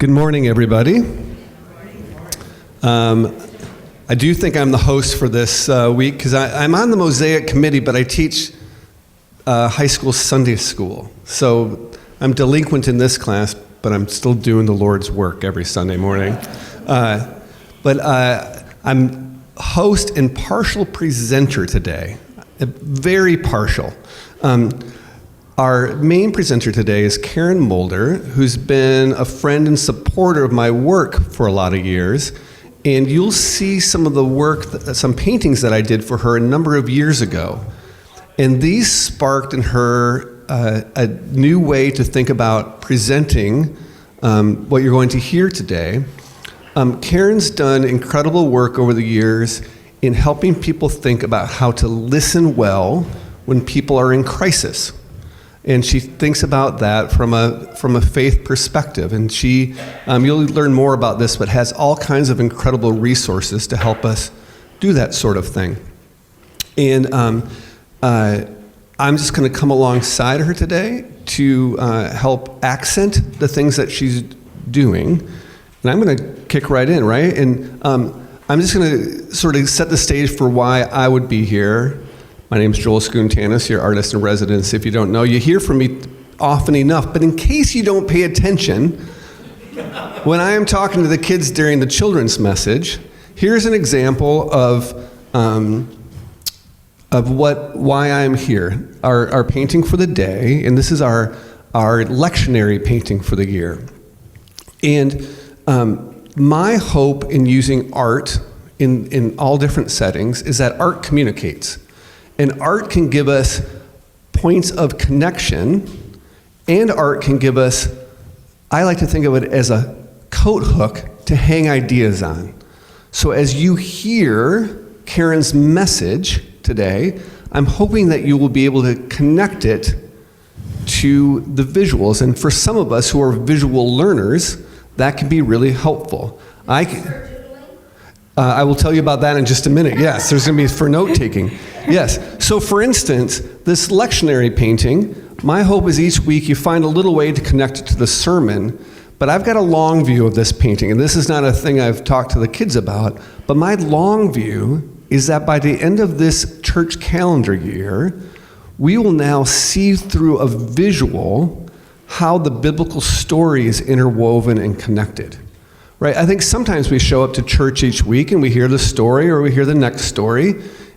Good morning, everybody. I do think I'm the host for this week because I'm on the Mosaic committee, but I teach high school Sunday school. So I'm delinquent in this class, but I'm still doing the Lord's work every Sunday morning. But I'm host and partial presenter today, very partial. Our main presenter today is Karen Mulder, who's been a friend and supporter of my work for a lot of years. And you'll see some of the work, some paintings that I did for her a number of years ago. And these sparked in her a new way to think about presenting what you're going to hear today. Karen's done incredible work over the years in helping people think about how to listen well when people are in crisis. And she thinks about that from a faith perspective. And she, you'll learn more about this, but has all kinds of incredible resources to help us do that sort of thing. And I'm just going to come alongside her today to help accent the things that she's doing. And I'm going to kick right in, right? And I'm just going to sort of set the stage for why I would be here. My name is Joel Skoontanis, your artist in residence. If you don't know, you hear from me often enough, but in case you don't pay attention, when I am talking to the kids during the children's message, here's an example of why I'm here. Our painting for the day, and this is our lectionary painting for the year. And my hope in using art in all different settings is that art communicates. And art can give us points of connection, and art can give us, I like to think of it as a coat hook to hang ideas on. So as you hear Karen's message today, I'm hoping that you will be able to connect it to the visuals. And for some of us who are visual learners, that can be really helpful. I will tell you about that in just a minute. Yes, there's going to be for note-taking. Yes. So for instance, this lectionary painting, my hope is each week you find a little way to connect it to the sermon, but I've got a long view of this painting, and this is not a thing I've talked to the kids about, but my long view is that by the end of this church calendar year, we will now see through a visual how the biblical story is interwoven and connected. Right? I think sometimes we show up to church each week and we hear the story or we hear the next story,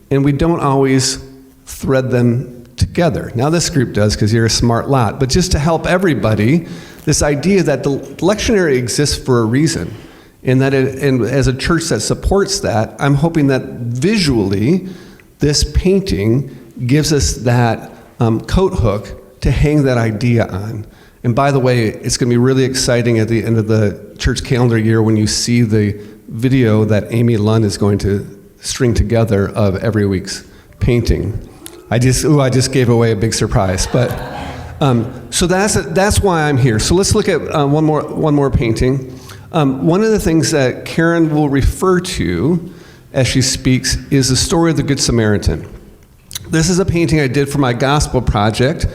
and we don't always thread them together. Now this group does because you're a smart lot, but just to help everybody, this idea that the lectionary exists for a reason, and that and as a church that supports that, I'm hoping that visually this painting gives us that coat hook to hang that idea on. And by the way, it's going to be really exciting at the end of the church calendar year when you see the video that Amy Lund is going to string together of every week's painting. I just gave away a big surprise. But so that's why I'm here. So let's look at one more painting. One of the things that Karen will refer to as she speaks is the story of the Good Samaritan. This is a painting I did for my gospel project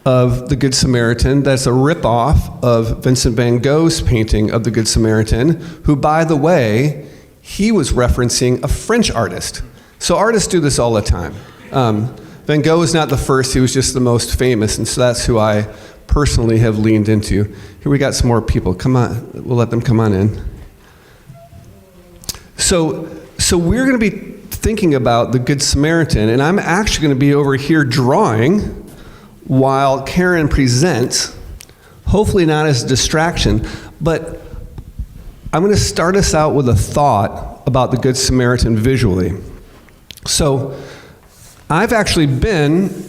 of the Good Samaritan. That's a rip-off of Vincent van Gogh's painting of the Good Samaritan, who, by the way, he was referencing a French artist. So artists do this all the time. Van Gogh is not the first, he was just the most famous, and so that's who I personally have leaned into. Here we got some more people. Come on, we'll let them come on in. So we're going to be thinking about the Good Samaritan, and I'm actually going to be over here drawing while Karen presents, hopefully not as a distraction, but I'm going to start us out with a thought about the Good Samaritan visually. So I've actually been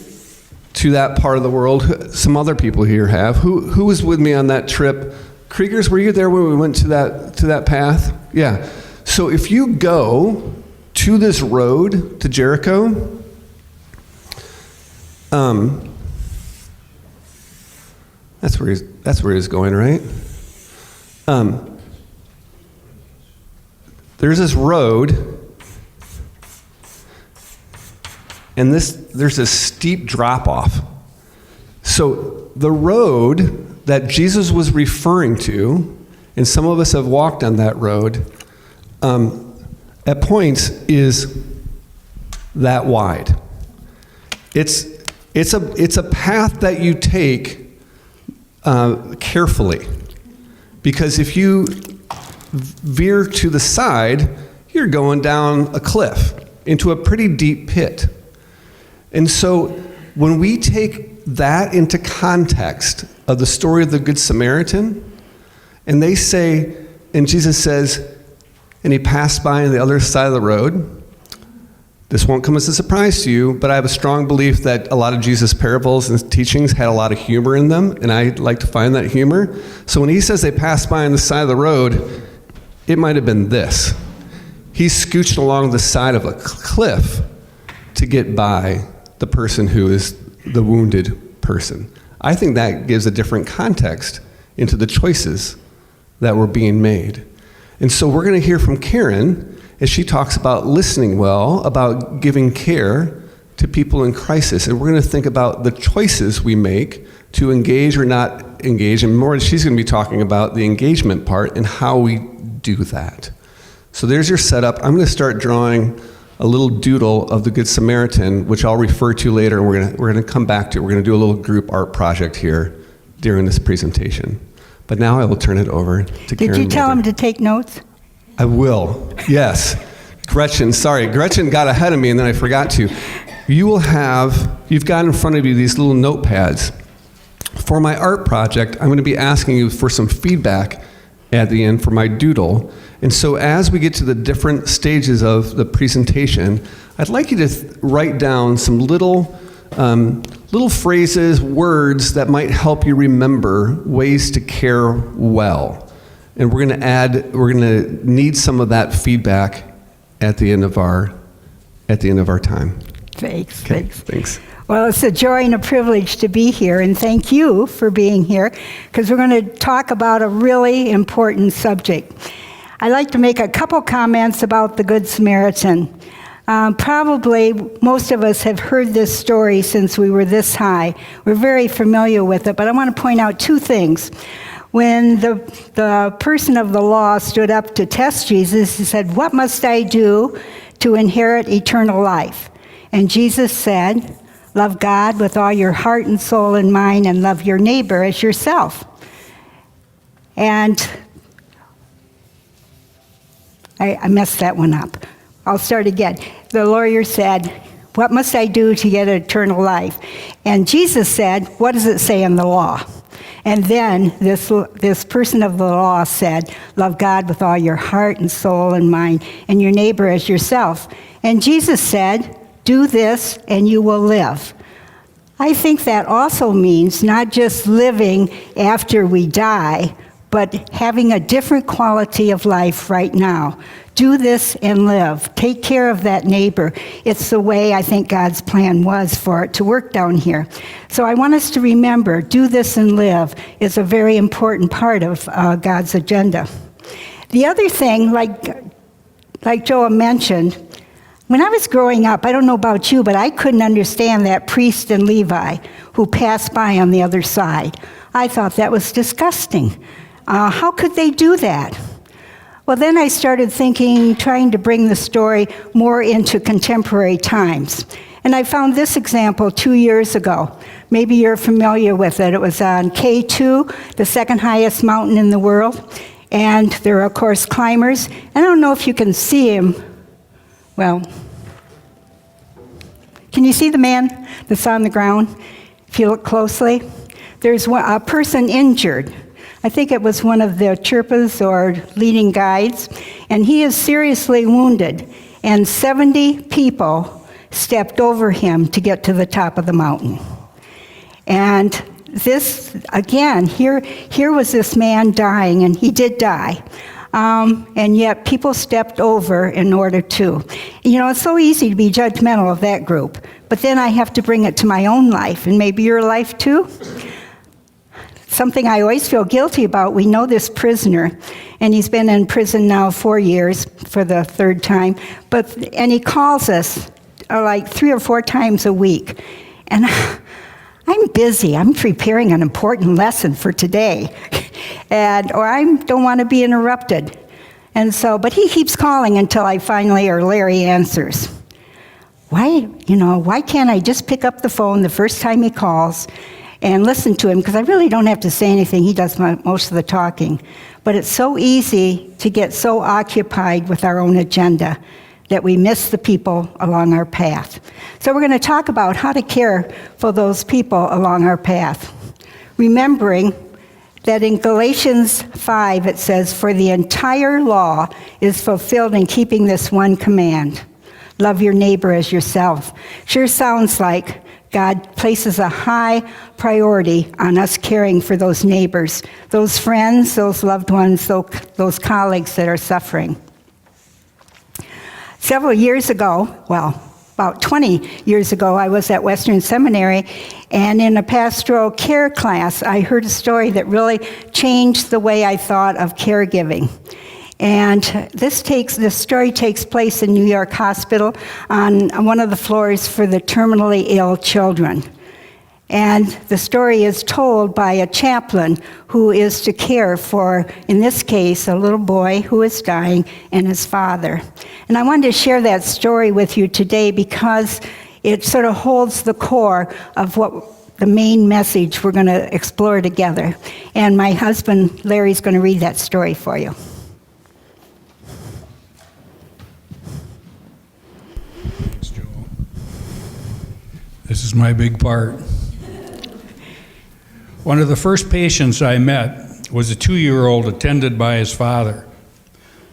to that part of the world. Some other people here have. Who was with me on that trip? Kriegers, were you there when we went to that path? Yeah. So if you go to this road to Jericho, that's where he's going, right? There's this road, and there's this steep drop-off. So the road that Jesus was referring to and some of us have walked on that road, at points is that wide. It's a path that you take carefully, because if you veer to the side, you're going down a cliff into a pretty deep pit. And so when we take that into context of the story of the Good Samaritan, and they say, and Jesus says, and he passed by on the other side of the road. This won't come as a surprise to you, but I have a strong belief that a lot of Jesus' parables and teachings had a lot of humor in them, and I like to find that humor. So when he says they passed by on the side of the road, it might have been this. He's scooched along the side of a cliff to get by the person who is the wounded person. I think that gives a different context into the choices that were being made. And so we're going to hear from Karen as she talks about listening well, about giving care to people in crisis. And we're going to think about the choices we make to engage or not engage. And more, she's going to be talking about the engagement part and how we do that. So there's your setup. I'm going to start drawing a little doodle of the Good Samaritan, which I'll refer to later, and we're going to come back to it. We're going to do a little group art project here during this presentation. But now I will turn it over to Karen. Did you tell him to take notes? I will, yes. Gretchen got ahead of me and then I forgot to. You've got in front of you these little notepads. For my art project, I'm going to be asking you for some feedback at the end for my doodle. And so as we get to the different stages of the presentation, I'd like you to write down some little phrases, words that might help you remember ways to care well. And we're going to need some of that feedback at the end of our time. Thanks. Okay, thanks. Well, it's a joy and a privilege to be here, and thank you for being here, because we're going to talk about a really important subject. I'd like to make a couple comments about the Good Samaritan. Probably most of us have heard this story since we were this high. We're very familiar with it, but I want to point out two things. When the person of the law stood up to test Jesus, he said, "What must I do to inherit eternal life?" And Jesus said, "Love God with all your heart and soul and mind, and love your neighbor as yourself." And I messed that one up. I'll start again. The lawyer said, "What must I do to get eternal life?" And Jesus said, "What does it say in the law?" And then this person of the law said, "Love God with all your heart and soul and mind, and your neighbor as yourself." And Jesus said, "Do this and you will live." I think that also means not just living after we die, but having a different quality of life right now. Do this and live. Take care of that neighbor. It's the way I think God's plan was for it to work down here. So I want us to remember, do this and live is a very important part of God's agenda. The other thing, like Joel mentioned, when I was growing up, I don't know about you, but I couldn't understand that priest and Levi who passed by on the other side. I thought that was disgusting. How could they do that? Well, then I started thinking, trying to bring the story more into contemporary times. And I found this example 2 years ago. Maybe you're familiar with it. It was on K2, the second highest mountain in the world. And there are, of course, climbers. I don't know if you can see him. Well, can you see the man that's on the ground? If you look closely, there's a person injured. I think it was one of the Sherpas or leading guides, and he is seriously wounded, and 70 people stepped over him to get to the top of the mountain. And this, again, here was this man dying, and he did die. And yet people stepped over in order to. You know, it's so easy to be judgmental of that group, but then I have to bring it to my own life, and maybe your life too. Something I always feel guilty about. We know this prisoner, and he's been in prison now 4 years for the third time, and he calls us like 3 or 4 times a week. And I'm busy. I'm preparing an important lesson for today. or I don't want to be interrupted. And so, but he keeps calling until Larry answers. Why can't I just pick up the phone the first time he calls and listen to him? Because I really don't have to say anything. He does most of the talking. But it's so easy to get so occupied with our own agenda that we miss the people along our path. So we're going to talk about how to care for those people along our path. Remembering that in Galatians 5 it says, "For the entire law is fulfilled in keeping this one command. Love your neighbor as yourself." Sure sounds like God places a high priority on us caring for those neighbors, those friends, those loved ones, those colleagues that are suffering. Several years ago, about 20 years ago, I was at Western Seminary, and in a pastoral care class, I heard a story that really changed the way I thought of caregiving. And this story takes place in New York Hospital on one of the floors for the terminally ill children. And the story is told by a chaplain who is to care for, in this case, a little boy who is dying and his father. And I wanted to share that story with you today because it sort of holds the core of what the main message we're going to explore together. And my husband, Larry's going to read that story for you. Thanks, Joel. This is my big part. One of the first patients I met was a 2-year-old attended by his father.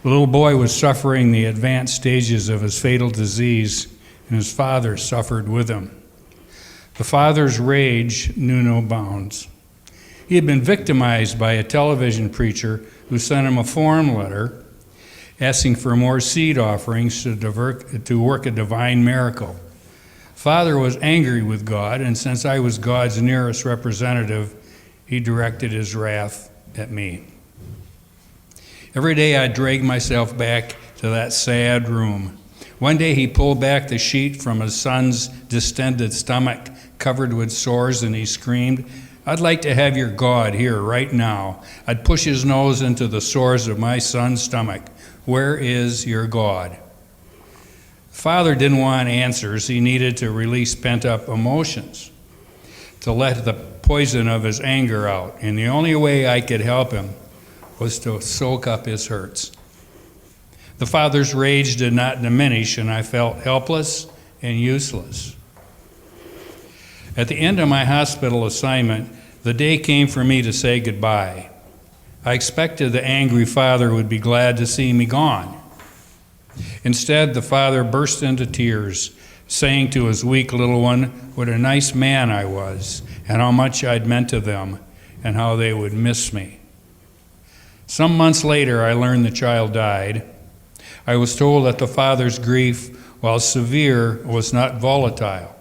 The little boy was suffering the advanced stages of his fatal disease, and his father suffered with him. The father's rage knew no bounds. He had been victimized by a television preacher who sent him a form letter asking for more seed offerings to work a divine miracle. Father was angry with God, and since I was God's nearest representative, he directed his wrath at me. Every day I dragged myself back to that sad room. One day he pulled back the sheet from his son's distended stomach, covered with sores, and he screamed, "I'd like to have your God here right now." I'd push his nose into the sores of my son's stomach. "Where is your God?" Father didn't want answers. He needed to release pent-up emotions, to let the poison of his anger out. And the only way I could help him was to soak up his hurts. The father's rage did not diminish, and I felt helpless and useless. At the end of my hospital assignment, the day came for me to say goodbye. I expected the angry father would be glad to see me gone. Instead, the father burst into tears, saying to his weak little one what a nice man I was, and how much I'd meant to them, and how they would miss me. Some months later, I learned the child died. I was told that the father's grief, while severe, was not volatile.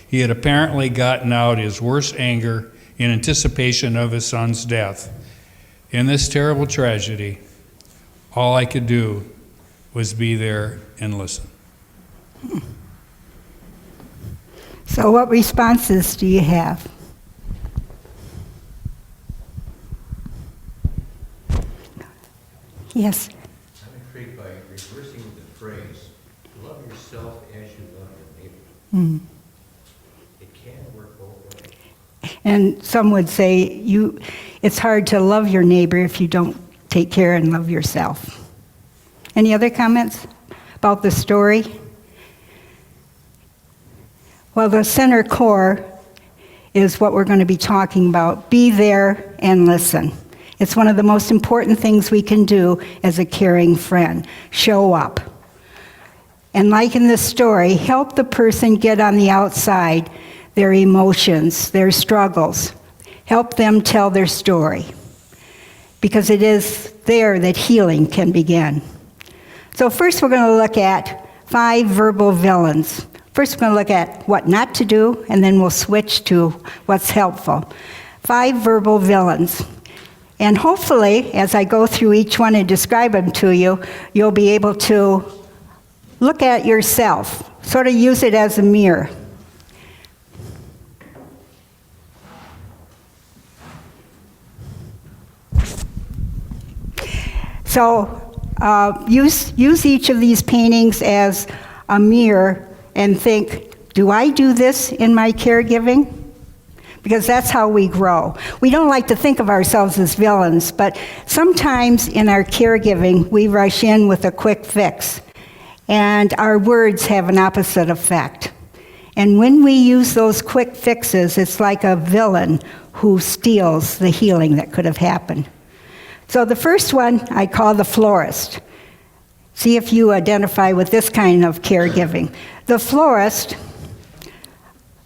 He had apparently gotten out his worst anger in anticipation of his son's death. In this terrible tragedy, all I could do was be there and listen. So what responses do you have? Yes. I'm intrigued by reversing the phrase, love yourself as you love your neighbor. Mm. It can work both ways. And some would say it's hard to love your neighbor if you don't take care and love yourself. Any other comments about the story? Well, the center core is what we're going to be talking about. Be there and listen. It's one of the most important things we can do as a caring friend. Show up. And like in this story, help the person get on the outside, their emotions, their struggles. Help them tell their story. Because it is there that healing can begin. So first we're going to look at 5 verbal villains. First we're going to look at what not to do, and then we'll switch to what's helpful. 5 verbal villains. And hopefully, as I go through each one and describe them to you, you'll be able to look at yourself, sort of use it as a mirror. So use each of these paintings as a mirror and think, do I do this in my caregiving? Because that's how we grow. We don't like to think of ourselves as villains, but sometimes in our caregiving, we rush in with a quick fix, and our words have an opposite effect. And when we use those quick fixes, it's like a villain who steals the healing that could have happened. So the first one I call the florist. See if you identify with this kind of caregiving. The florist,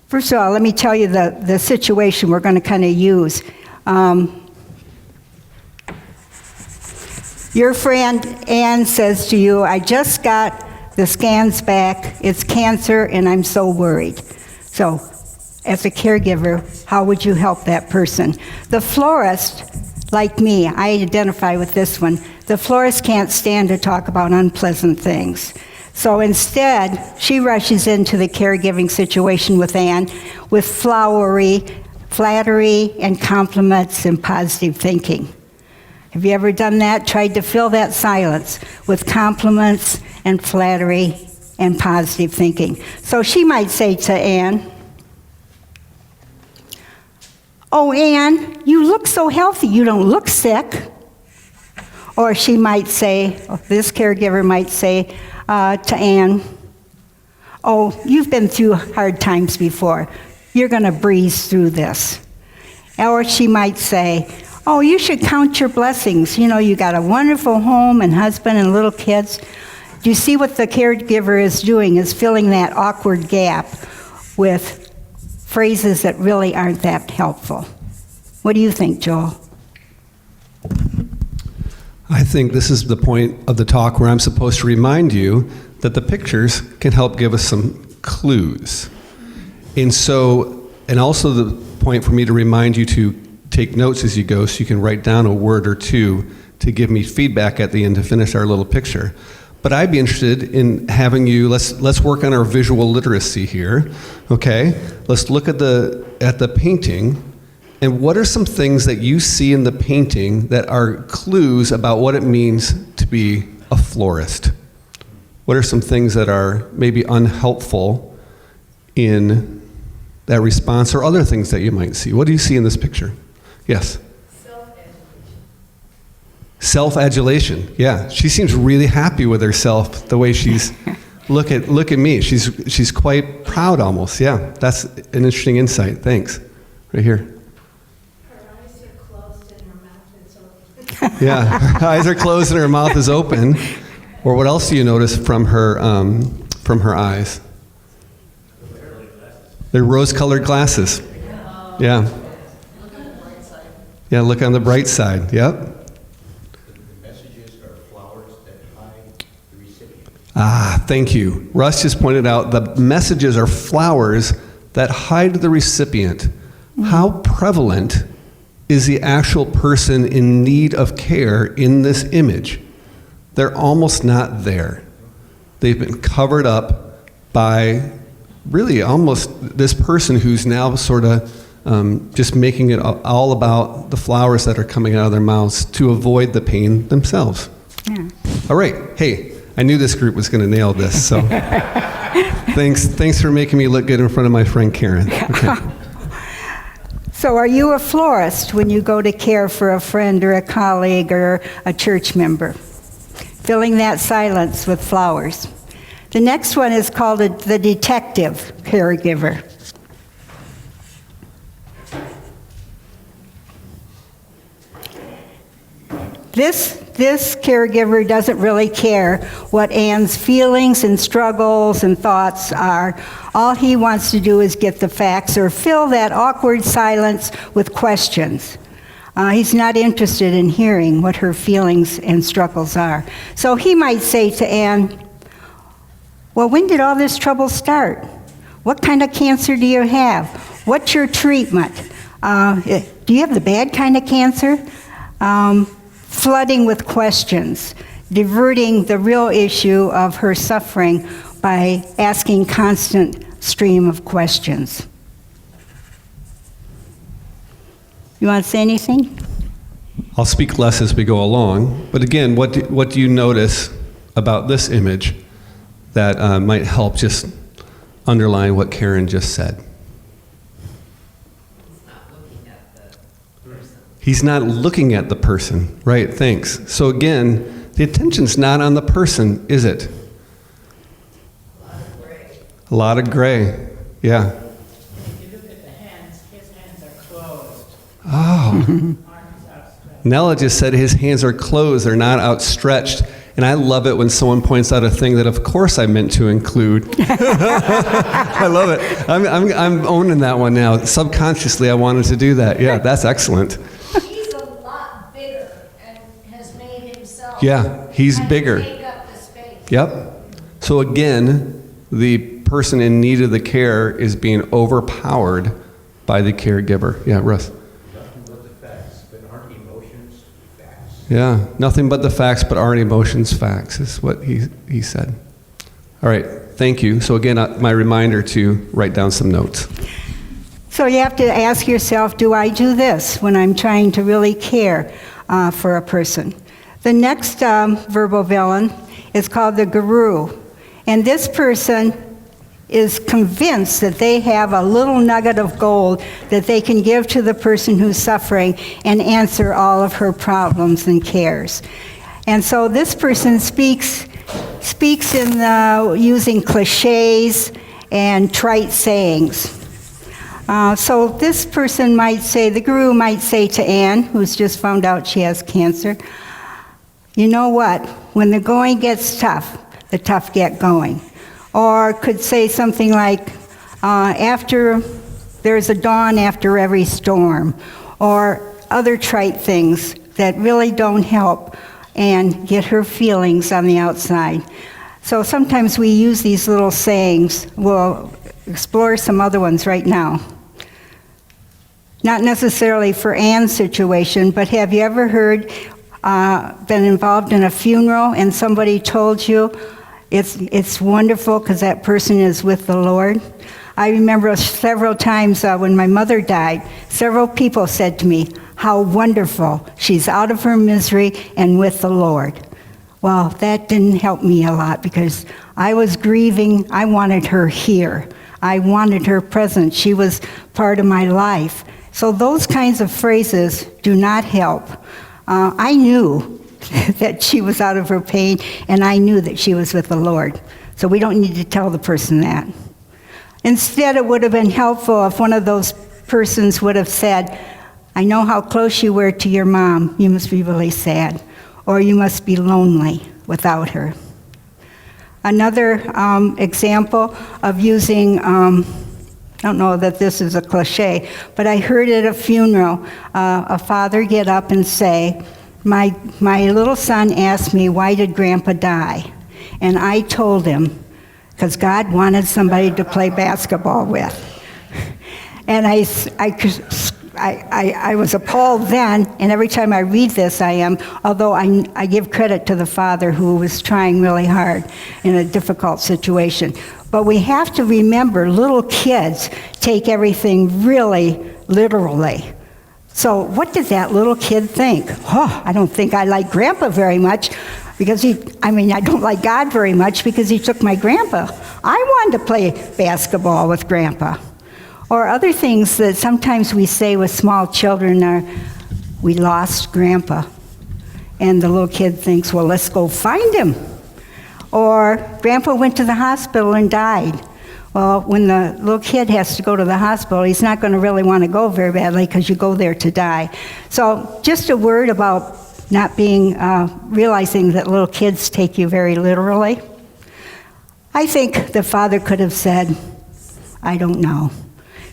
first of all, let me tell you the situation we're going to kind of use. Your friend Ann says to you, I just got the scans back, it's cancer, and I'm so worried. So, as a caregiver, how would you help that person? The florist, like me, I identify with this one. The florist can't stand to talk about unpleasant things. So instead, she rushes into the caregiving situation with Anne with flattery and compliments and positive thinking. Have you ever done that? Tried to fill that silence with compliments and flattery and positive thinking. So she might say to Anne, oh, Anne, you look so healthy. You don't look sick. Or she might say, or this caregiver might say to Anne, oh, you've been through hard times before. You're going to breeze through this. Or she might say, oh, you should count your blessings. You know, you got a wonderful home and husband and little kids. Do you see what the caregiver is doing, is filling that awkward gap with phrases that really aren't that helpful? What do you think, Joel? I think this is the point of the talk where I'm supposed to remind you that the pictures can help give us some clues. And also the point for me to remind you to take notes as you go so you can write down a word or two to give me feedback at the end to finish our little picture. But I'd be interested in having you, let's work on our visual literacy here, okay? Let's look at the painting, and what are some things that you see in the painting that are clues about what it means to be a florist? What are some things that are maybe unhelpful in that response, or other things that you might see? What do you see in this picture? Yes? Self-adulation, yeah. She seems really happy with herself, the way she's, look at me. She's quite proud almost, yeah. That's an interesting insight, thanks. Right here. Her eyes are closed and her mouth is open. Yeah, her eyes are closed and her mouth is open. Or what else do you notice from her eyes? They're rose-colored glasses. Yeah. Look on the bright side. Yeah, look on the bright side, yep. The messages are flowers that hide the recipient. Ah, thank you. Russ just pointed out the messages are flowers that hide the recipient. How prevalent is the actual person in need of care in this image? They're almost not there. They've been covered up by really almost this person who's now sort of just making it all about the flowers that are coming out of their mouths to avoid the pain themselves. Yeah. All right. Hey, I knew this group was going to nail this, so thanks for making me look good in front of my friend Karen. Okay. So are you a florist when you go to care for a friend or a colleague or a church member? Filling that silence with flowers. The next one is called the detective caregiver. This caregiver doesn't really care what Anne's feelings and struggles and thoughts are. All he wants to do is get the facts or fill that awkward silence with questions. He's not interested in hearing what her feelings and struggles are. So he might say to Anne, well, when did all this trouble start? What kind of cancer do you have? What's your treatment? Do you have the bad kind of cancer? Flooding with questions, diverting the real issue of her suffering by asking constant stream of questions. You want to say anything? I'll speak less as we go along. But again, what do you notice about this image that might help just underline what Karen just said? He's not looking at the person. Right, thanks. So again, the attention's not on the person, is it? A lot of gray. Yeah. If you look at the hands, his hands are closed. Oh. Arms outstretched. Nella just said his hands are closed, they're not outstretched. And I love it when someone points out a thing that, of course, I meant to include. I love it. I'm owning that one now. Subconsciously, I wanted to do that. Yeah, that's excellent. He's a lot bigger and has made himself. Yeah, he's kind of bigger. take up the space. Yep. So again, the person in need of the care is being overpowered by the caregiver. Yeah, Russ. Nothing but the facts, but aren't emotions facts? Yeah, nothing but the facts, but aren't emotions facts, is what he said. All right, thank you. So again, my reminder to write down some notes. So you have to ask yourself, do I do this when I'm trying to really care for a person? The next verbal villain is called the guru. And this person is convinced that they have a little nugget of gold that they can give to the person who's suffering and answer all of her problems and cares. And so this person speaks in using cliches and trite sayings. So this person might say, the guru might say to Anne, who's just found out she has cancer, you know what, when the going gets tough, the tough get going. Or could say something like, there's a dawn after every storm, or other trite things that really don't help and get her feelings on the outside. So sometimes we use these little sayings. We'll explore some other ones right now. Not necessarily for Anne's situation, but have you ever been involved in a funeral and somebody told you, it's wonderful because that person is with the Lord? I remember several times when my mother died, several people said to me, how wonderful, she's out of her misery and with the Lord. Well, that didn't help me a lot because I was grieving. I wanted her here. I wanted her present. She was part of my life. So those kinds of phrases do not help. I knew that she was out of her pain, and I knew that she was with the Lord. So we don't need to tell the person that. Instead, it would have been helpful if one of those persons would have said, I know how close you were to your mom. You must be really sad. Or you must be lonely without her. Another example of using, I don't know that this is a cliche, but I heard at a funeral a father get up and say, my little son asked me, why did Grandpa die? And I told him, because God wanted somebody to play basketball with. And I was appalled then, and every time I read this I am, although I give credit to the father who was trying really hard in a difficult situation. But we have to remember little kids take everything really literally. So what did that little kid think? Oh, I don't think I like Grandpa very much because I don't like God very much because he took my grandpa. I wanted to play basketball with Grandpa. Or other things that sometimes we say with small children are, we lost Grandpa. And the little kid thinks, well, let's go find him. Or Grandpa went to the hospital and died. Well, when the little kid has to go to the hospital, he's not going to really want to go very badly because you go there to die. So just a word about not realizing that little kids take you very literally. I think the father could have said, I don't know.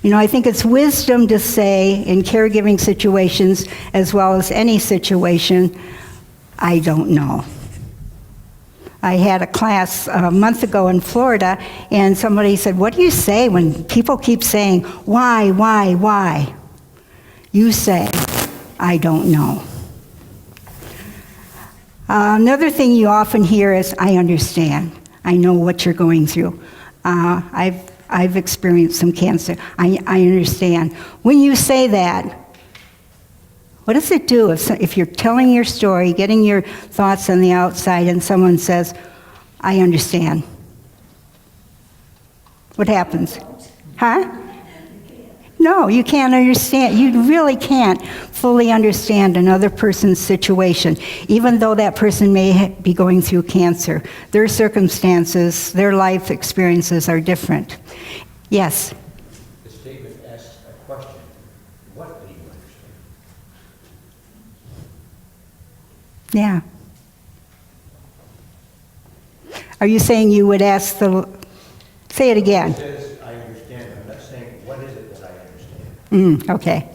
I think it's wisdom to say in caregiving situations, as well as any situation, I don't know. I had a class a month ago in Florida, and somebody said, what do you say when people keep saying, why? You say, I don't know. Another thing you often hear is, I understand. I know what you're going through. I've experienced some cancer. I understand. When you say that, What does it do if you're telling your story, getting your thoughts on the outside, and someone says, I understand? What happens? Huh? No, you can't understand. You really can't fully understand another person's situation, even though that person may be going through cancer. Their circumstances, their life experiences are different. Yes? The statement asks a question. What do you understand? Yeah. Are you saying you would ask say it again? It says, I understand. I'm not saying, what is it that I understand? Okay.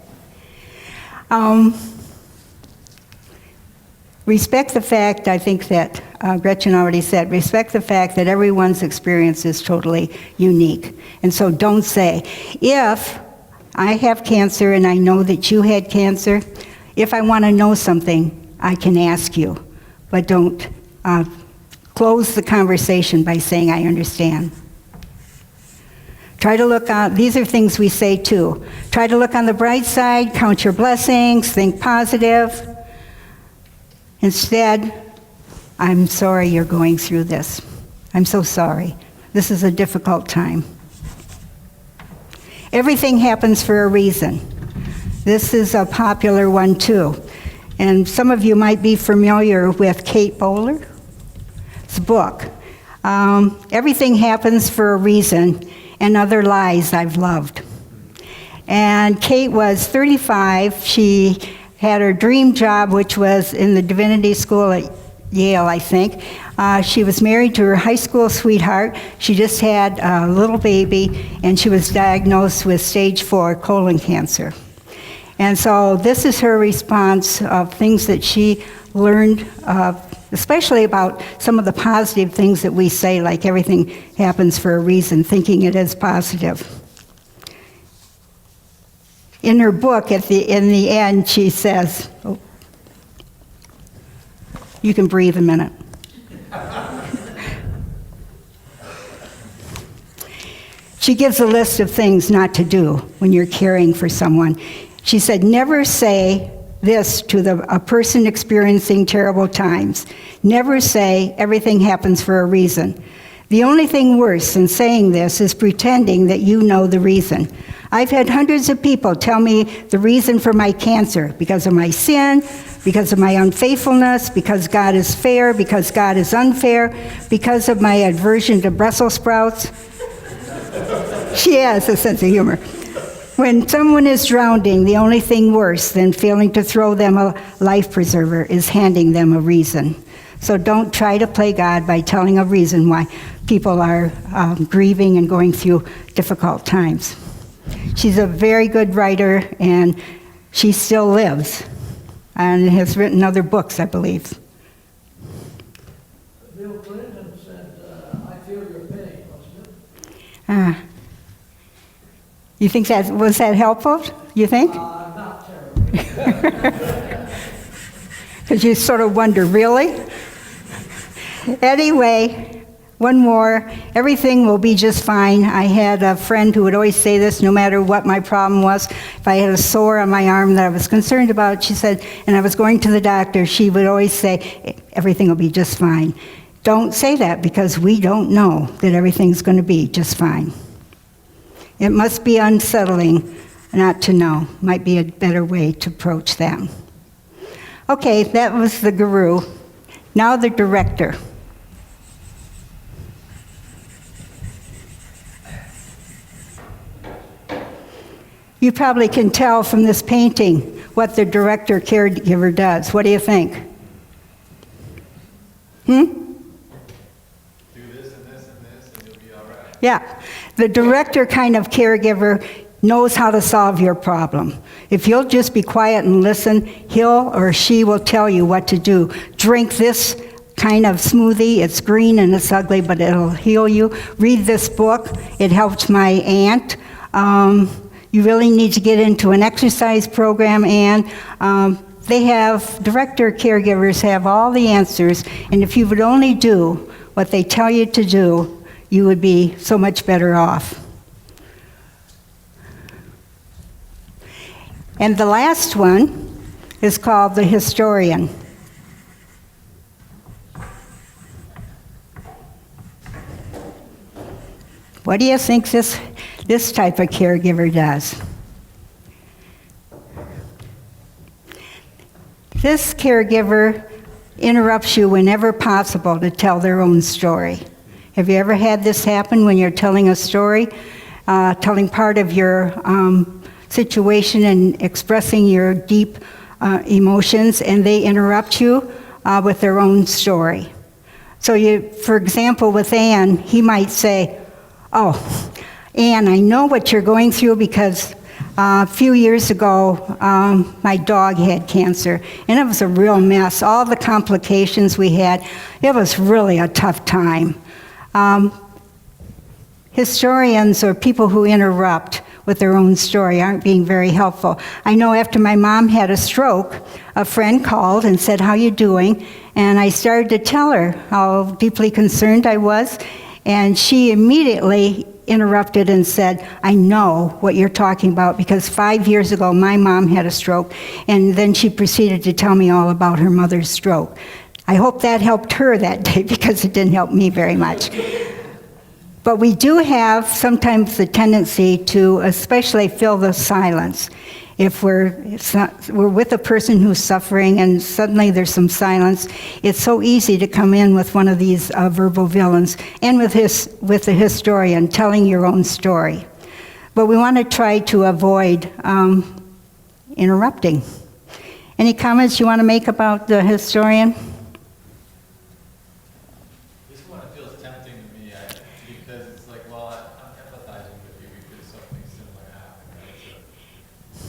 Respect the fact, I think that Gretchen already said, respect the fact that everyone's experience is totally unique. And so don't say, if I have cancer and I know that you had cancer, if I want to know something, I can ask you. But don't close the conversation by saying, I understand. Try to look on, these are things we say too. Try to look on the bright side, count your blessings, think positive. Instead, I'm sorry you're going through this. I'm so sorry. This is a difficult time. Everything happens for a reason. This is a popular one too. And some of you might be familiar with Kate Bowler's book. Everything happens for a reason, and Other Lies I've Loved. And Kate was 35. She had her dream job, which was in the divinity school at Yale, I think. She was married to her high school sweetheart. She just had a little baby, and she was diagnosed with stage 4 colon cancer. And so this is her response of things that she learned, especially about some of the positive things that we say, like everything happens for a reason, thinking it is positive. In her book, in the end, she says, oh, you can breathe a minute. She gives a list of things not to do when you're caring for someone. She said, never say this to a person experiencing terrible times. Never say everything happens for a reason. The only thing worse than saying this is pretending that you know the reason. I've had hundreds of people tell me the reason for my cancer, because of my sin, because of my unfaithfulness, because God is fair, because God is unfair, because of my aversion to Brussels sprouts. She has a sense of humor. When someone is drowning, the only thing worse than failing to throw them a life preserver is handing them a reason. So don't try to play God by telling a reason why people are grieving and going through difficult times. She's a very good writer, and she still lives and has written other books, I believe. Bill Clinton said, I feel your pain, wasn't it? You think was that helpful, you think? Not terribly. Because you sort of wonder, really? Anyway, one more. Everything will be just fine. I had a friend who would always say this no matter what my problem was. If I had a sore on my arm that I was concerned about, she said, and I was going to the doctor, she would always say, everything will be just fine. Don't say that, because we don't know that everything's going to be just fine. It must be unsettling not to know. Might be a better way to approach that. Okay, that was the guru. Now the director. You probably can tell from this painting what the director caregiver does. What do you think? Do this and this and this, and you'll be all right. Yeah. The director kind of caregiver knows how to solve your problem. If you'll just be quiet and listen, he'll or she will tell you what to do. Drink this kind of smoothie. It's green and it's ugly, but it'll heal you. Read this book. It helped my aunt. You really need to get into an exercise program, and they have, director caregivers have all the answers, and if you would only do what they tell you to do, you would be so much better off. And the last one, is called the historian. What do you think this type of caregiver does? This caregiver interrupts you whenever possible to tell their own story. Have you ever had this happen when you're telling a story, telling part of your situation and expressing your deep emotions, and they interrupt you with their own story? So for example, with Anne, he might say, "Oh, Anne, I know what you're going through because a few years ago, my dog had cancer, and it was a real mess. All the complications we had, it was really a tough time." Historians or people who interrupt with their own story aren't being very helpful. I know after my mom had a stroke, a friend called and said, "How you doing?" And I started to tell her how deeply concerned I was, and she immediately interrupted and said, "I know what you're talking about because 5 years ago my mom had a stroke," and then she proceeded to tell me all about her mother's stroke. I hope that helped her that day because it didn't help me very much. But we do have sometimes the tendency to especially fill the silence. If we're with a person who's suffering and suddenly there's some silence, it's so easy to come in with one of these verbal villains and with the historian telling your own story. But we want to try to avoid interrupting. Any comments you want to make about the historian? This one feels tempting to me because it's like, well, I'm empathizing with you because something similar happened, right? So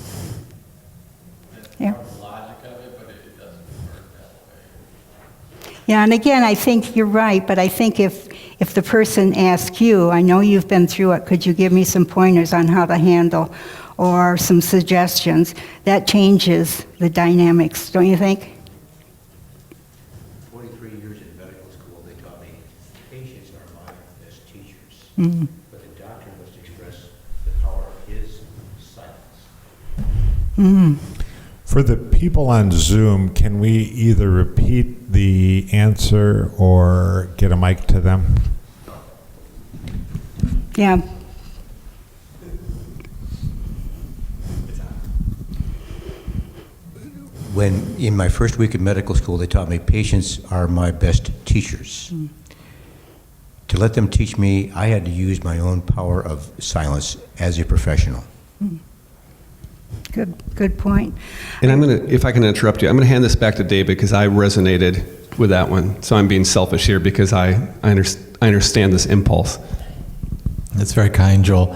that's Yeah. part of the logic of it, but it doesn't work that way. Yeah, and again, I think you're right, but I think if the person asks you, "I know you've been through it, could you give me some pointers on how to handle or some suggestions?" That changes the dynamics, don't you think? 23 years in medical school, they taught me patients are my best teachers. Mhm. But the doctor must express the power of his silence. Mhm. For the people on Zoom, can we either repeat the answer or get a mic to them? Yeah. When in my first week of medical school, they taught me patients are my best teachers. To let them teach me, I had to use my own power of silence as a professional. Good point. And if I can interrupt you, I'm going to hand this back to David because I resonated with that one. So I'm being selfish here because I understand this impulse. That's very kind, Joel.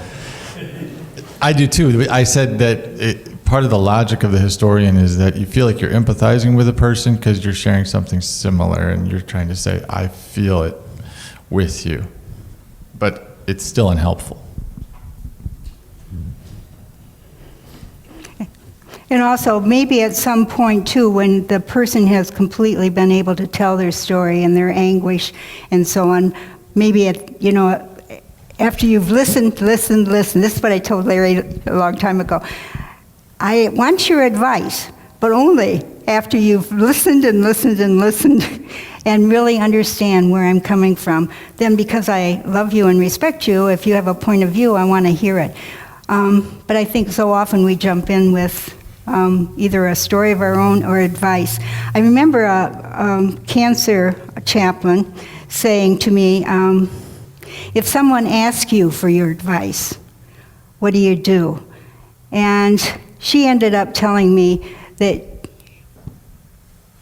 I do too. I said that part of the logic of the historian is that you feel like you're empathizing with a person because you're sharing something similar and you're trying to say, I feel it with you. But it's still unhelpful. And also, maybe at some point, too, when the person has completely been able to tell their story and their anguish and so on, maybe, after you've listened, this is what I told Larry a long time ago. I want your advice, but only after you've listened and listened and listened and really understand where I'm coming from. Then because I love you and respect you, if you have a point of view, I want to hear it. But I think so often we jump in with either a story of our own or advice. I remember a cancer chaplain saying to me, if someone asks you for your advice, what do you do? And she ended up telling me that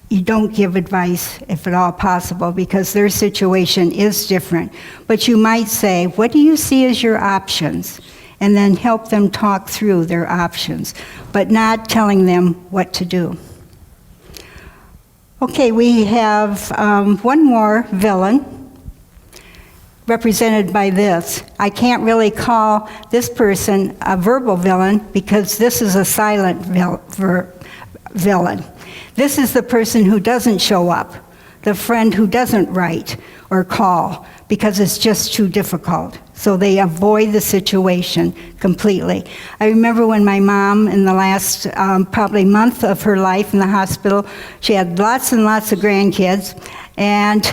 you don't give advice if at all possible because their situation is different. But you might say, what do you see as your options? And then help them talk through their options, but not telling them what to do. Okay, we have one more villain represented by this. I can't really call this person a verbal villain because this is a silent villain. This is the person who doesn't show up, the friend who doesn't write or call because it's just too difficult. So they avoid the situation completely. I remember when my mom, in the last probably month of her life in the hospital, she had lots and lots of grandkids, and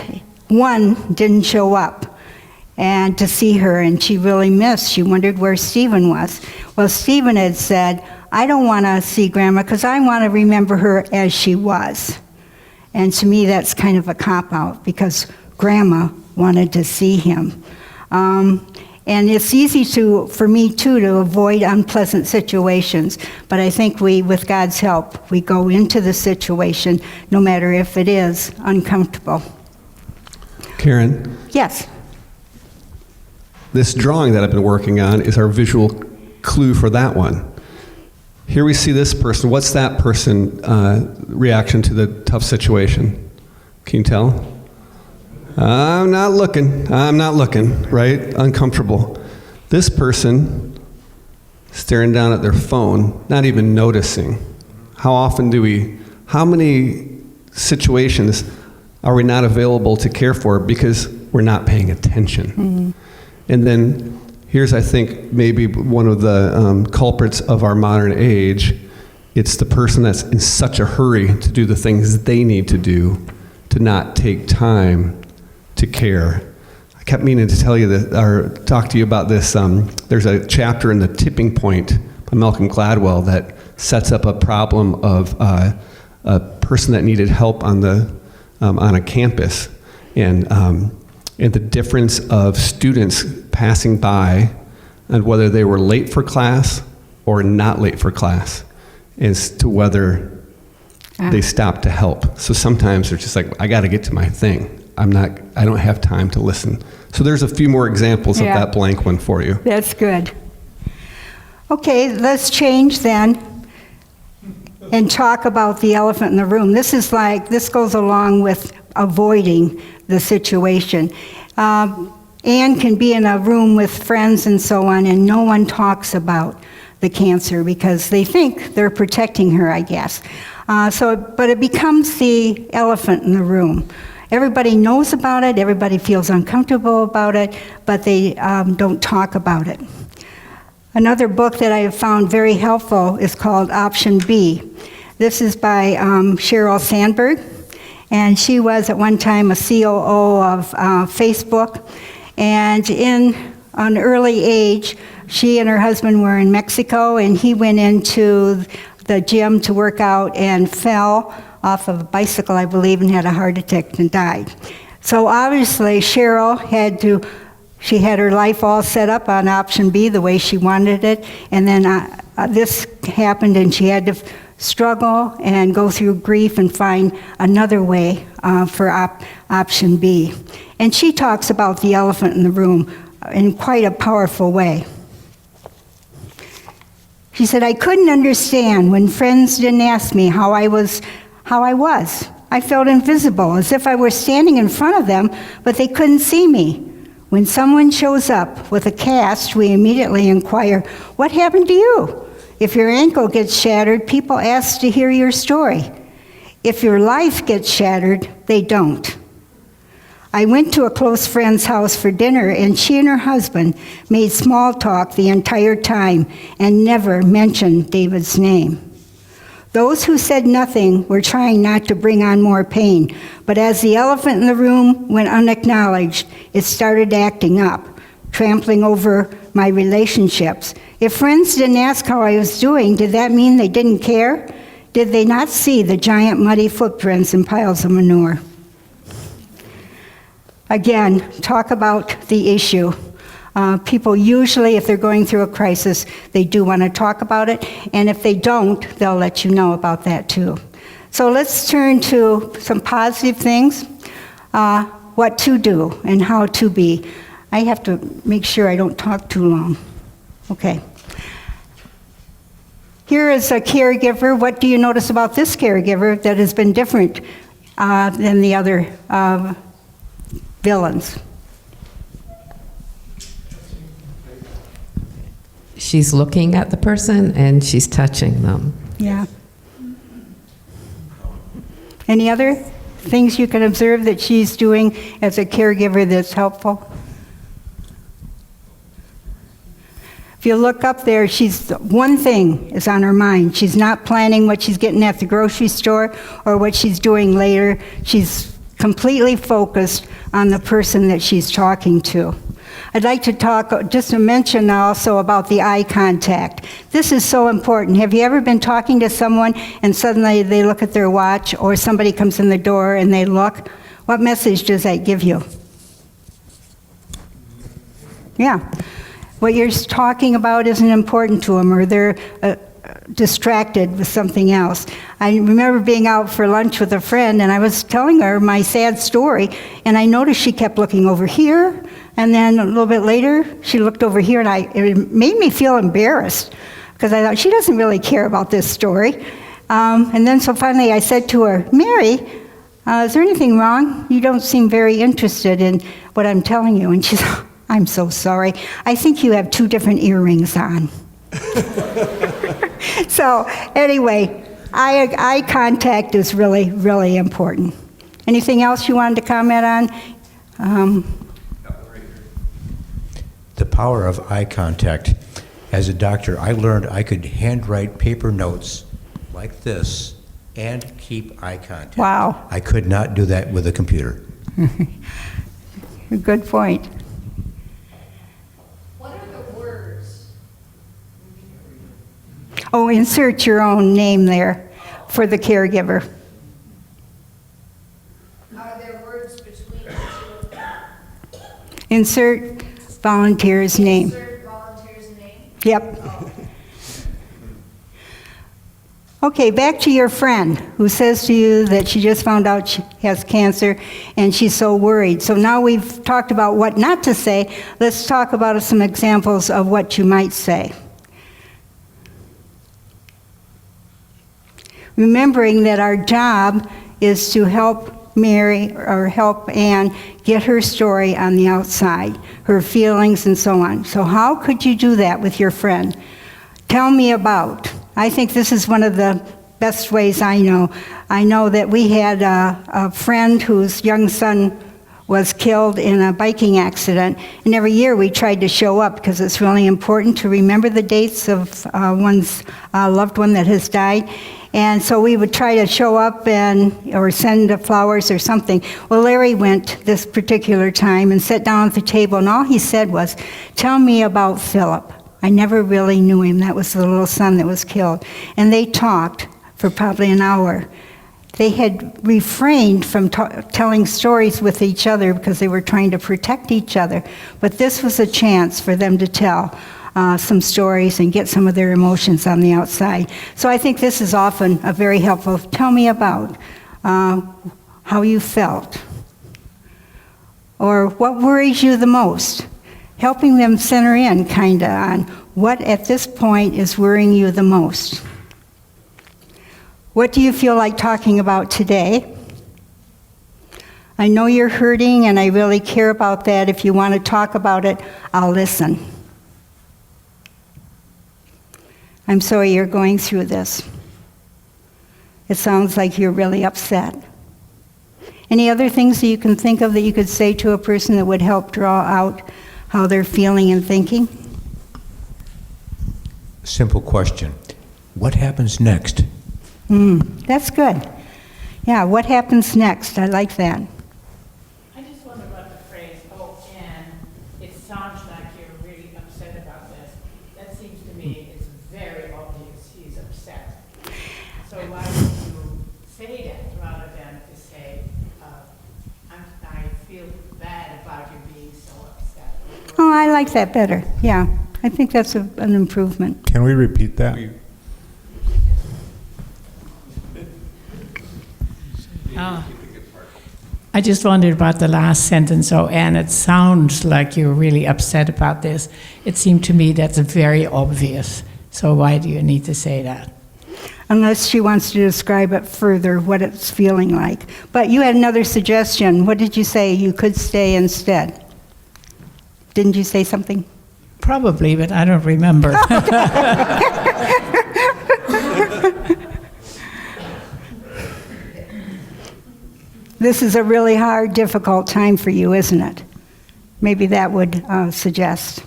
one didn't show up and to see her, and she really missed. She wondered where Stephen was. Well, Stephen had said, I don't want to see Grandma because I want to remember her as she was. And to me, that's kind of a cop-out because Grandma wanted to see him. And it's easy for me too, to avoid unpleasant situations. But I think with God's help, we go into the situation, no matter if it is uncomfortable. Karen, Yes. this drawing that I've been working on is our visual clue for that one. Here we see this person. What's that person reaction to the tough situation? Can you tell? I'm not looking, right? Uncomfortable. This person staring down at their phone, not even noticing. How many situations are we not available to care for because we're not paying attention? Mm-hmm. And then here's, I think, maybe one of the culprits of our modern age. It's the person that's in such a hurry to do the things they need to do to not take time to care. I kept meaning to tell you that, or talk to you about this. There's a chapter in The Tipping Point by Malcolm Gladwell that sets up a problem of a person that needed help on a campus, and the difference of students passing by and whether they were late for class or not late for class as to whether they stopped to help. So sometimes they're just like, I got to get to my thing. I don't have time to listen. So there's a few more examples of that blank one for you. That's good. Okay, let's change then and talk about the elephant in the room. This goes along with avoiding the situation. Anne can be in a room with friends and so on, and no one talks about the cancer because they think they're protecting her, I guess. But it becomes the elephant in the room. Everybody knows about it, everybody feels uncomfortable about it, but they don't talk about it. Another book that I have found very helpful is called Option B. This is by Sheryl Sandberg, and she was at one time a COO of Facebook. And in an early age, she and her husband were in Mexico, and he went into the gym to work out and fell off of a bicycle, I believe, and had a heart attack and died. So obviously, Sheryl she had her life all set up on option B the way she wanted it, and then this happened, and she had to struggle and go through grief and find another way for option B. And she talks about the elephant in the room in quite a powerful way. She said, I couldn't understand when friends didn't ask me how I was. I felt invisible, as if I were standing in front of them, but they couldn't see me. When someone shows up with a cast, we immediately inquire, what happened to you? If your ankle gets shattered, people ask to hear your story. If your life gets shattered, they don't. I went to a close friend's house for dinner, and she and her husband made small talk the entire time and never mentioned David's name. Those who said nothing were trying not to bring on more pain, but as the elephant in the room went unacknowledged, it started acting up, trampling over my relationships. If friends didn't ask how I was doing, did that mean they didn't care? Did they not see the giant muddy footprints and piles of manure? Again, talk about the issue. People usually, if they're going through a crisis, they do want to talk about it, and if they don't, they'll let you know about that too. So let's turn to some positive things, what to do and how to be. I have to make sure I don't talk too long. Okay. Here is a caregiver. What do you notice about this caregiver that has been different than the other villains? She's looking at the person and she's touching them. Yeah. Any other things you can observe that she's doing as a caregiver that's helpful? If you look up there, one thing is on her mind. She's not planning what she's getting at the grocery store or what she's doing later. She's completely focused on the person that she's talking to. I'd like to just to mention also about the eye contact. This is so important. Have you ever been talking to someone and suddenly they look at their watch, or somebody comes in the door and they look? What message does that give you? Yeah. What you're talking about isn't important to them, or they're distracted with something else. I remember being out for lunch with a friend, and I was telling her my sad story, and I noticed she kept looking over here, and then a little bit later, she looked over here, and it made me feel embarrassed, because I thought, she doesn't really care about this story. And then so finally I said to her, Mary, is there anything wrong? You don't seem very interested in what I'm telling you. And she said, I'm so sorry. I think you have 2 different earrings on. So anyway, eye contact is really, really important. Anything else you wanted to comment on? The power of eye contact. As a doctor, I learned I could handwrite paper notes like this and keep eye contact. Wow. I could not do that with a computer. Good point. What are the words? Oh, insert your own name there for the caregiver. Are there words between the two of them? Insert volunteer's name. Insert volunteer's name? Yep. Okay, back to your friend who says to you that she just found out she has cancer and she's so worried. So now we've talked about what not to say. Let's talk about some examples of what you might say. Remembering that our job is to help Mary or help Ann get her story on the outside, her feelings and so on. So how could you do that with your friend? Tell me about. I think this is one of the best ways I know. I know that we had a friend whose young son was killed in a biking accident, and every year we tried to show up because it's really important to remember the dates of one's loved one that has died. And so we would try to show up or send flowers or something. Well, Larry went this particular time and sat down at the table, and all he said was, "Tell me about Philip." I never really knew him. That was the little son that was killed. And they talked for probably an hour. They had refrained from telling stories with each other because they were trying to protect each other. But this was a chance for them to tell some stories and get some of their emotions on the outside. So I think this is often a very helpful. Tell me about how you felt. Or what worries you the most. Helping them center in kind of on what at this point is worrying you the most. What do you feel like talking about today? I know you're hurting and I really care about that. If you want to talk about it, I'll listen. I'm sorry you're going through this. It sounds like you're really upset. Any other things that you can think of that you could say to a person that would help draw out how they're feeling and thinking? Simple question. What happens next? That's good. Yeah, what happens next? I like that. I just wonder about the phrase, "Oh, and it sounds like you're really upset about this." That seems to me it's very obvious he's upset. So why would you say that rather than to say, I feel bad about you being so upset? Oh, I like that better. Yeah, I think that's an improvement. Can we repeat that? I just wondered about the last sentence. Oh, and it sounds like you're really upset about this. It seemed to me that's very obvious. So why do you need to say that? Unless she wants to describe it further, what it's feeling like. But you had another suggestion. What did you say you could say instead? Didn't you say something? Probably, but I don't remember. This is a really hard, difficult time for you, isn't it? Maybe that would suggest.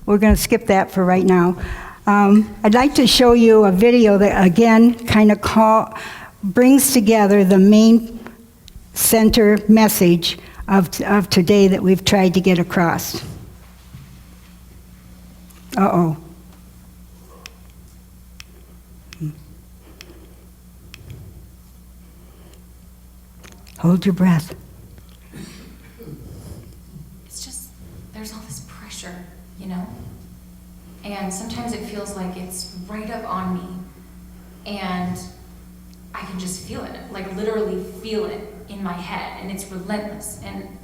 we're going to skip that for right now. I'd like to show you a video that, again, kind of brings together the main center message of today that we've tried to get across. Uh-oh. Hold your breath. It's just, there's all this pressure, you know? And sometimes it feels like it's right up on me. And I can just feel it, like literally feel it in my head. And it's relentless. And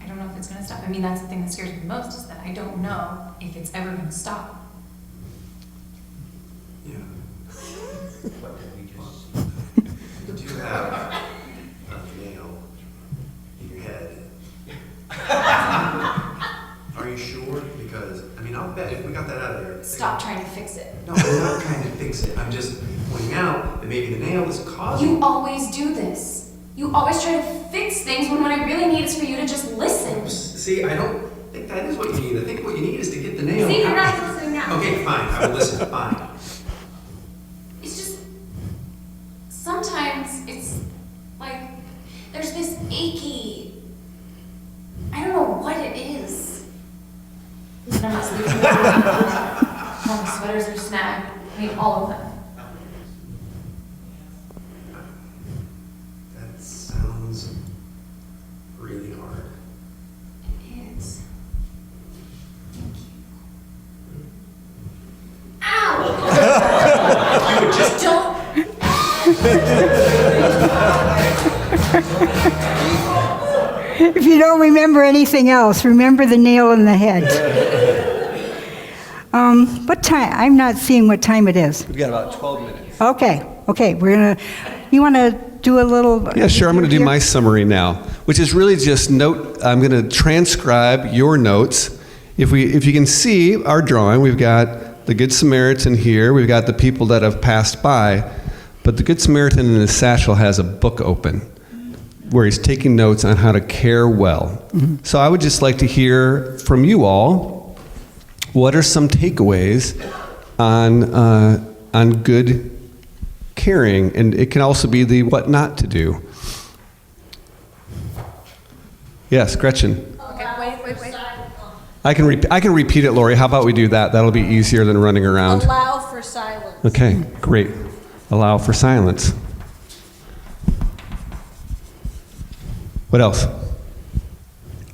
I don't know if it's gonna stop. I mean, that's the thing that scares me the most, is that I don't know if it's ever gonna stop. Yeah. What did we just see? You do have a nail in your head. Are you sure? Because, I mean, I'll bet if we got that out of there. Stop trying to fix it. No, I'm not trying to fix it. I'm just pointing out that maybe the nail is causing. You always do this. You always try to fix things when what I really need is for you to just listen. See, I don't think that is what you need. I think what you need is to get the nail See, you're out. not listening now. Okay, fine. I will listen. Fine. It's just, sometimes it's like, there's this achy, I don't know what it is. None of my sleeping all my sweaters are snagged. I mean, all of them. That sounds really hard. It is. Thank you. Ow! You would just Don't. If you don't remember anything else, remember the nail in the head. What time? I'm not seeing what time it is. We've got about 12 minutes. Okay, you want to do a little? Yeah, sure. I'm going to do my summary now, which is really just I'm going to transcribe your notes. If you can see our drawing, we've got the Good Samaritan here. We've got the people that have passed by. But the Good Samaritan in his satchel has a book open where he's taking notes on how to care well. Mm-hmm. So I would just like to hear from you all, what are some takeaways on good caring? And it can also be the what not to do. Yes, Gretchen. Okay, wait. I can repeat it, Lori. How about we do that? That'll be easier than running around. Allow for silence. Okay, great. Allow for silence. What else?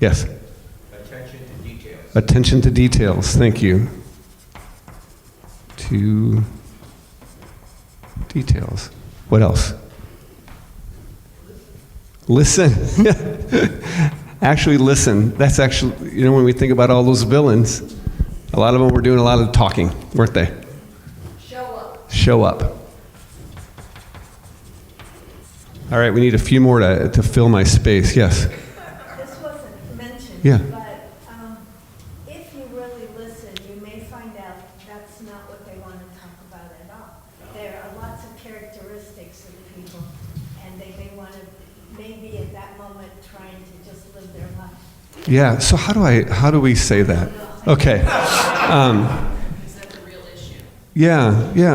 Yes? Attention to details. Attention to details. Thank you. To details. What else? Listen. Actually listen. That's actually, when we think about all those villains, a lot of them were doing a lot of talking, weren't they? Show up. Show up. All right, we need a few more to fill my space. Yes? This wasn't mentioned, Yeah. but if you really listen, you may find out that's not what they want to talk about at all. There are lots of characteristics of people, and they may want to, maybe at that moment, trying to just live their life. Yeah, so how do we say that? Okay. Is that the real issue? Yeah. The real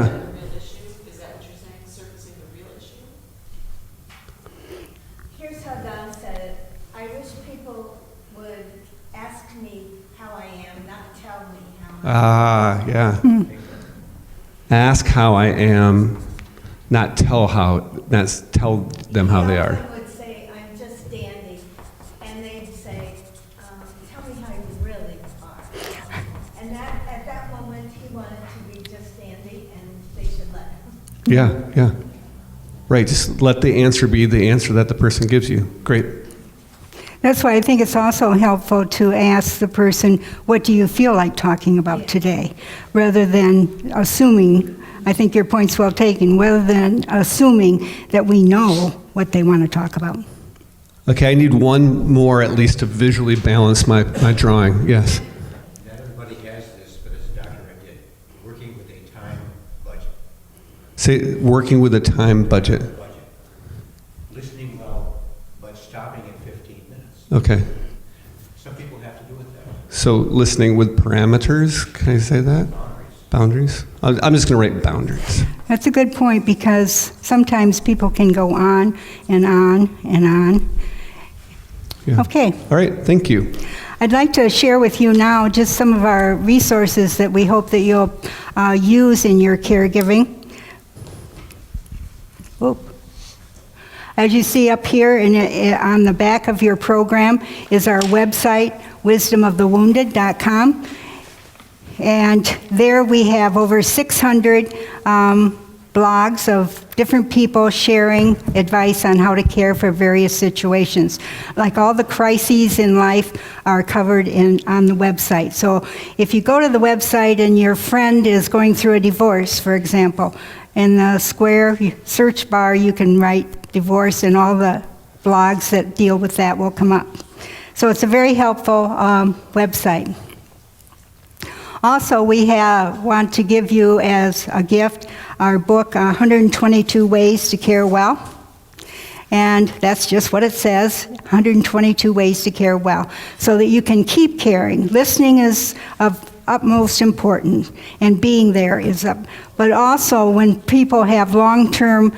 issue? Is that what you're saying? Surfacing the real issue? Here's how Don said it. I wish people would ask me how I am, not tell me how I am. Yeah. Ask how I am, not tell them how they are. Someone would say, I'm just dandy, and they'd say, tell me how you really are. And at that moment, he wanted to be just dandy, and they should let him. Yeah. Right, just let the answer be the answer that the person gives you. Great. That's why I think it's also helpful to ask the person, what do you feel like talking about today? Rather than assuming, I think your point's well taken, rather than assuming that we know what they want to talk about. Okay, I need one more at least to visually balance my drawing. Yes. Not everybody has this, but as a doctor I did, working with a time budget. Say, working with a time budget. Listening well, but stopping at 15 minutes. Okay. Some people have to do it that way. So listening with parameters, can I say that? Boundaries? I'm just going to write boundaries. That's a good point, because sometimes people can go on and on and on. Yeah. Okay. All right, thank you. I'd like to share with you now just some of our resources that we hope that you'll use in your caregiving. Whoop. As you see up here on the back of your program is our website, wisdomofthewounded.com. And there we have over 600 blogs of different people sharing advice on how to care for various situations. Like all the crises in life are covered on the website. So if you go to the website and your friend is going through a divorce, for example, in the square search bar you can write divorce, and all the blogs that deal with that will come up. So it's a very helpful website. Also, we want to give you as a gift our book, 122 Ways to Care Well. And that's just what it says, 122 Ways to Care Well, so that you can keep caring. Listening is of utmost importance, and being there is up. But also, when people have long-term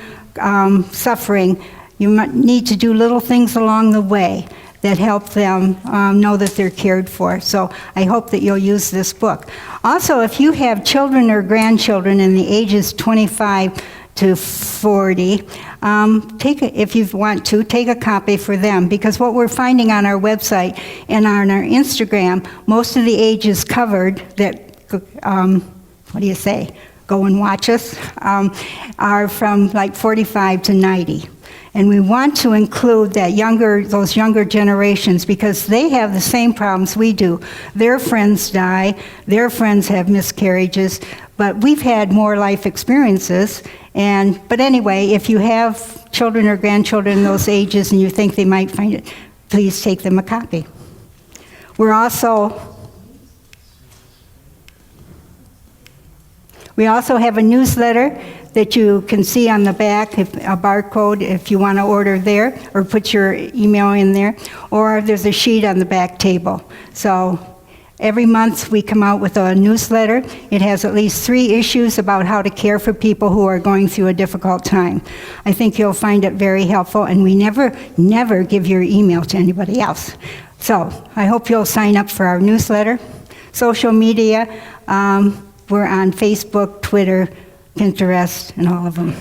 suffering, you might need to do little things along the way that help them know that they're cared for. So I hope that you'll use this book. Also, if you have children or grandchildren in the ages 25 to 40, if you want to, take a copy for them, because what we're finding on our website and on our Instagram, most of the ages covered that, what do you say, go and watch us, are from like 45 to 90. And we want to include those younger generations, because they have the same problems we do. Their friends die, their friends have miscarriages, but we've had more life experiences. But anyway, if you have children or grandchildren in those ages and you think they might find it, please take them a copy. We also have a newsletter that you can see on the back, a barcode if you want to order there, or put your email in there, or there's a sheet on the back table. So every month we come out with a newsletter. It has at least 3 issues about how to care for people who are going through a difficult time. I think you'll find it very helpful, and we never give your email to anybody else. So I hope you'll sign up for our newsletter. Social media, we're on Facebook, Twitter, Pinterest, and all of them.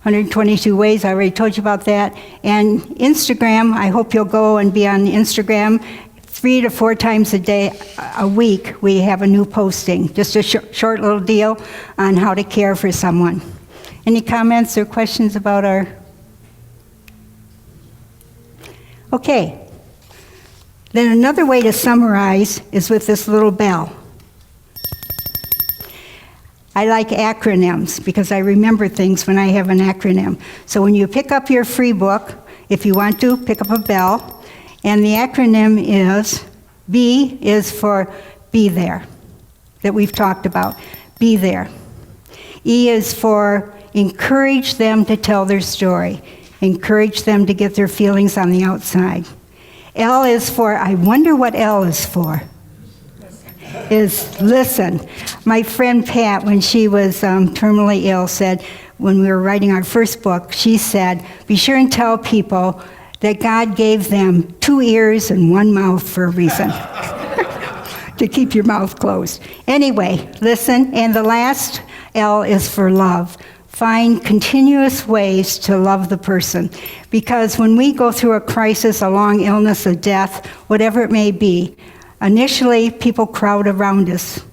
122 Ways, I already told you about that. And Instagram, I hope you'll go and be on Instagram 3 to 4 times a week. We have a new posting, just a short little deal on how to care for someone. Any comments or questions about our... Okay. Then another way to summarize is with this little bell. I like acronyms because I remember things when I have an acronym. So when you pick up your free book, if you want to, pick up a bell, and the acronym is, B is for be there, that we've talked about. Be there. E is for encourage them to tell their story. Encourage them to get their feelings on the outside. L is for, I wonder what L is for. Is listen. My friend Pat, when she was terminally ill, said, when we were writing our first book, she said, be sure and tell people that God gave them 2 ears and 1 mouth for a reason. To keep your mouth closed. Anyway, listen. And the last L is for love. Find continuous ways to love the person. Because when we go through a crisis, a long illness, a death, whatever it may be, initially, people crowd around us,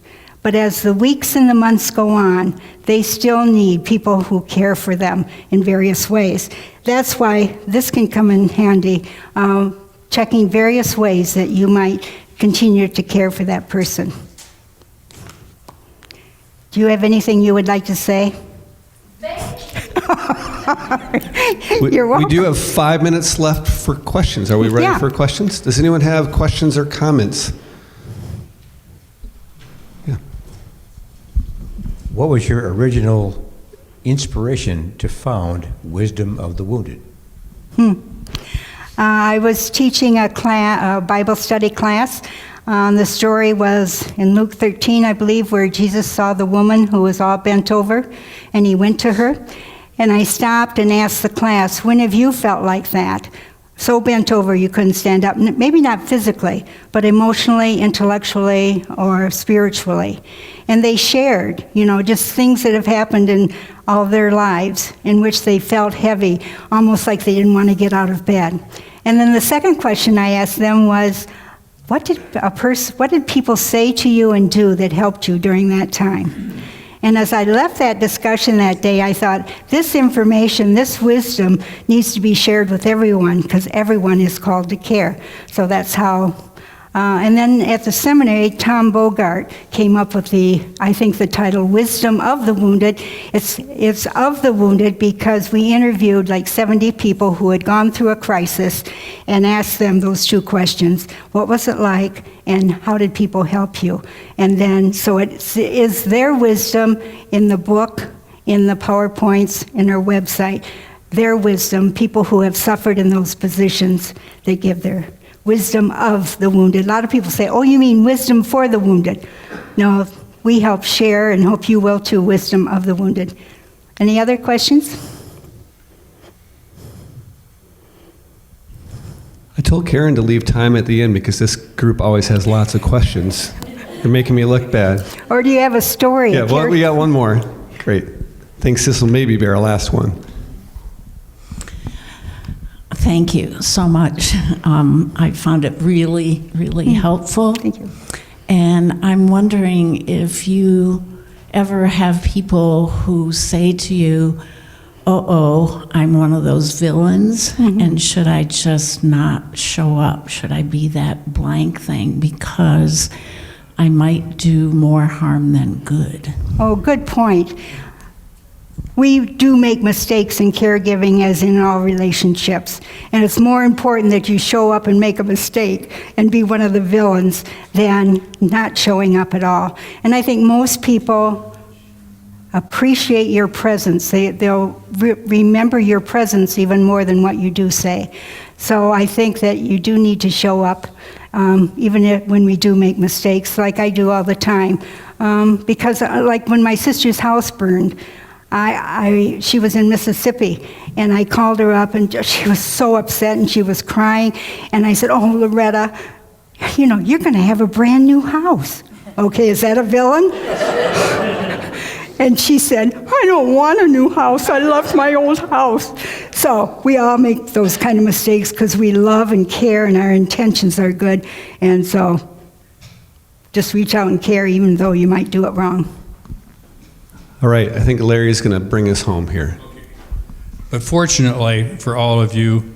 but as the weeks and the months go on, they still need people who care for them in various ways. That's why this can come in handy, checking various ways that you might continue to care for that person. Do you have anything you would like to say? You're welcome. We do have 5 minutes left for questions. Are we ready for questions? Does anyone have questions or comments? Yeah. What was your original inspiration to found Wisdom of the Wounded? I was teaching a Bible study class. The story was in Luke 13, I believe, where Jesus saw the woman who was all bent over, and he went to her. And I stopped and asked the class, when have you felt like that? So bent over you couldn't stand up, maybe not physically, but emotionally, intellectually, or spiritually. And they shared, just things that have happened in all their lives in which they felt heavy, almost like they didn't want to get out of bed. And then the second question I asked them was, what did people say to you and do that helped you during that time? And as I left that discussion that day, I thought, this information, this wisdom needs to be shared with everyone because everyone is called to care. So that's how. And then at the seminary, Tom Bogart came up with the title, Wisdom of the Wounded. It's of the wounded because we interviewed like 70 people who had gone through a crisis and asked them those two questions. What was it like, and how did people help you? And then, so it is their wisdom in the book, in the PowerPoints, in our website, their wisdom, people who have suffered in those positions, they give their wisdom of the wounded. A lot of people say, oh, you mean wisdom for the wounded. No, we help share, and hope you will too, wisdom of the wounded. Any other questions? I told Karen to leave time at the end because this group always has lots of questions. You're making me look bad. Or do you have a story? Yeah, well, we got one more. Great. Thanks, this will maybe be our last one. Thank you so much. I found it really, really helpful. Thank you. And I'm wondering if you ever have people who say to you, I'm one of those villains, and should I just not show up? Should I be that blank thing? Because I might do more harm than good. Oh, good point. We do make mistakes in caregiving as in all relationships, and it's more important that you show up and make a mistake and be one of the villains than not showing up at all. And I think most people appreciate your presence. They'll remember your presence even more than what you do say. So I think that you do need to show up, even when we do make mistakes, like I do all the time. Because like when my sister's house burned, she was in Mississippi, and I called her up, and she was so upset, and she was crying, and I said, oh, Loretta, you're going to have a brand new house. Okay, is that a villain? And she said, I don't want a new house. I love my old house. So we all make those kind of mistakes because we love and care, and our intentions are good. And so just reach out and care even though you might do it wrong. All right, I think Larry's going to bring us home here. But fortunately for all of you,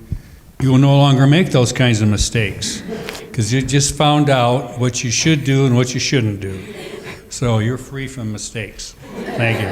you will no longer make those kinds of mistakes because you just found out what you should do and what you shouldn't do. So you're free from mistakes. Thank you.